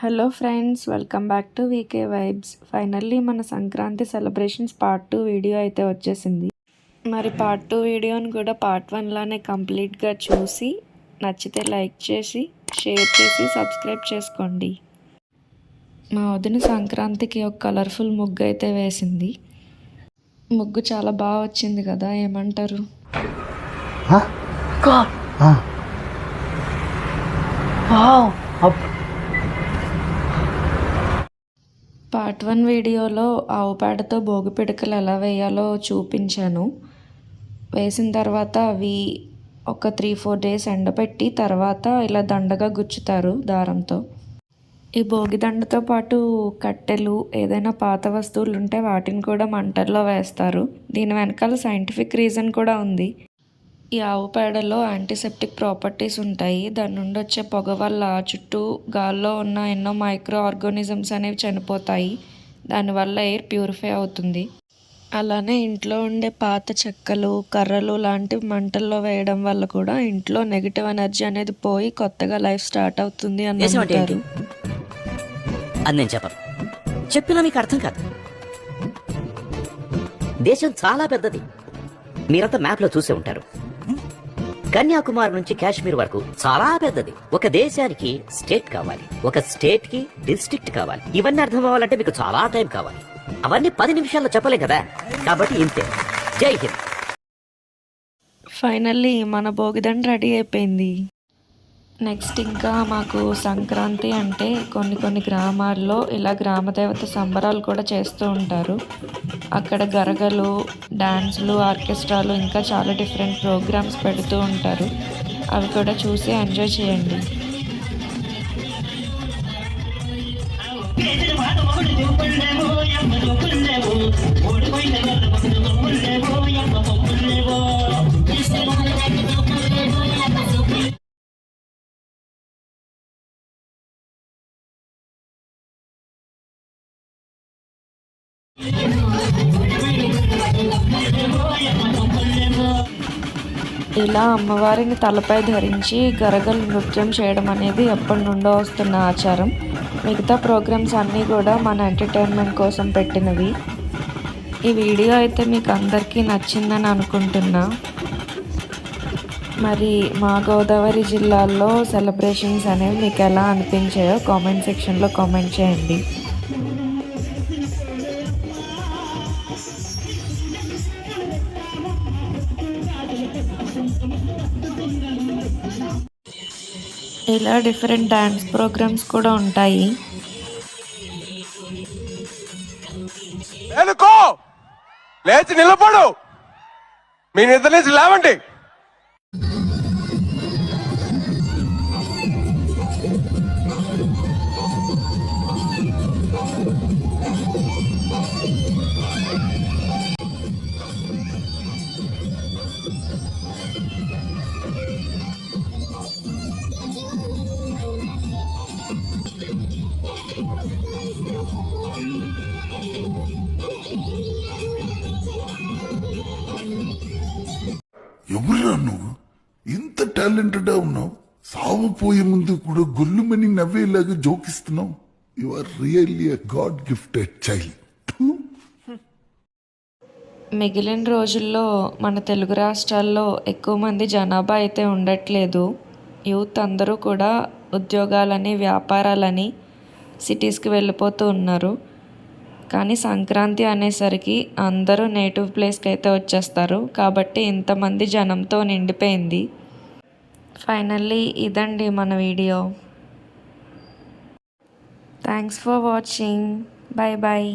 Hello friends, welcome back to VK vibes. Finally మన Sankranti celebrations part 2 video అయితే వచ్చేసింది. మరి పార్ట్ 2 వీడియోని కూడా పార్ట్ 1 లానే కంప్లీట్గా చూసి నచ్చితే లైక్ చేసి షేర్ చేసి సబ్స్క్రైబ్ చేసుకోండి. మా వదిన సంక్రాంతికి ఒక కలర్ఫుల్ ముగ్గు అయితే వేసింది. ముగ్గు చాలా బాగా వచ్చింది కదా, ఏమంటారు? పార్ట్ 1 వీడియోలో ఆవు పేడతో భోగి పిడకలు ఎలా వేయాలో చూపించాను. వేసిన తర్వాత అవి ఒక 3-4 డేస్ ఎండబెట్టి తర్వాత ఇలా దండగా గుచ్చుతారు దారంతో. ఈ భోగి దండతో పాటు కట్టెలు, ఏదైనా పాత వస్తువులు ఉంటే వాటిని కూడా మంటల్లో వేస్తారు. దీని వెనకాల సైంటిఫిక్ రీజన్ కూడా ఉంది. ఈ ఆవు పేడలో యాంటీసెప్టిక్ ప్రాపర్టీస్ ఉంటాయి. దాని నుండి వచ్చే పొగ వల్ల చుట్టూ గాల్లో ఉన్న ఎన్నో మైక్రో ఆర్గానిజమ్స్ అనేవి చనిపోతాయి. దానివల్ల ఎయిర్ ప్యూరిఫై అవుతుంది. అలానే ఇంట్లో ఉండే పాత చెక్కలు, కర్రలు లాంటివి మంటల్లో వేయడం వల్ల కూడా ఇంట్లో నెగిటివ్ ఎనర్జీ అనేది పోయి కొత్తగా లైఫ్ స్టార్ట్ అవుతుంది అని అంటారు. అది నేను చెప్పను, చెప్పినా మీకు అర్థం కాదు. దేశం చాలా పెద్దది, మీరంతా మ్యాప్ లో చూసే ఉంటారు. కన్యాకుమారి నుంచి కాశ్మీర్ వరకు చాలా పెద్దది. ఒక దేశానికి స్టేట్ కావాలి, ఒక స్టేట్ కి డిస్ట్రిక్ట్ కావాలి. ఇవన్నీ అర్థం అవ్వాలంటే మీకు చాలా టైం కావాలి. అవన్నీ 10 నిమిషాల్లో చెప్పలేం కదా, కాబట్టి ఇంతే. జై హింద్. ఫైనల్లీ మన భోగిదండ రెడీ అయిపోయింది. నెక్స్ట్ ఇంకా మాకు సంక్రాంతి అంటే కొన్ని గ్రామాల్లో ఇలా గ్రామదేవత సంబరాలు కూడా చేస్తూ ఉంటారు. అక్కడ గరగలు, డాన్సులు, ఆర్కెస్ట్రాలు ఇంకా చాలా డిఫరెంట్ ప్రోగ్రామ్స్ పెడుతూ ఉంటారు. అవి కూడా చూసి ఎంజాయ్ చేయండి. ఇలా అమ్మవారిని తలపై ధరించి గరగలు నృత్యం చేయడం అనేది ఎప్పటి నుండో వస్తున్న ఆచారం. మిగతా ప్రోగ్రామ్స్ అన్నీ కూడా మన ఎంటర్టైన్మెంట్ కోసం పెట్టినవి. ఈ వీడియో అయితే మీకు అందరికీ నచ్చిందని అనుకుంటున్నా. మరి మా గోదావరి జిల్లాలో సెలబ్రేషన్స్ అనేవి మీకు ఎలా అనిపించాయో కామెంట్ సెక్షన్లో కామెంట్ చేయండి. ఇలా డిఫరెంట్ డాన్స్ ప్రోగ్రామ్స్ కూడా ఉంటాయి. లేచి నిలబడు, మీ నిద్ర నుంచి లేవండి. ఎవరురా నువ్వు? ఇంత టాలెంటెడ్ ఉన్నావు. సాగుపోయే ముందు కూడా గొల్లుమని నవ్వేలాగా జోకిస్తున్నావు. You are really a god gifted child. మిగిలిన రోజుల్లో మన తెలుగు రాష్ట్రాల్లో ఎక్కువ మంది జనాభా అయితే ఉండట్లేదు. యూత్ అందరూ కూడా ఉద్యోగాలని, వ్యాపారాలని సిటీస్కి వెళ్ళిపోతూ ఉన్నారు. కానీ సంక్రాంతి అనేసరికి అందరూ నేటివ్ ప్లేస్కి అయితే వచ్చేస్తారు. కాబట్టి ఇంతమంది జనంతో నిండిపోయింది. ఫైనల్లీ ఇదండి మన వీడియో. Thanks for watching. Bye bye.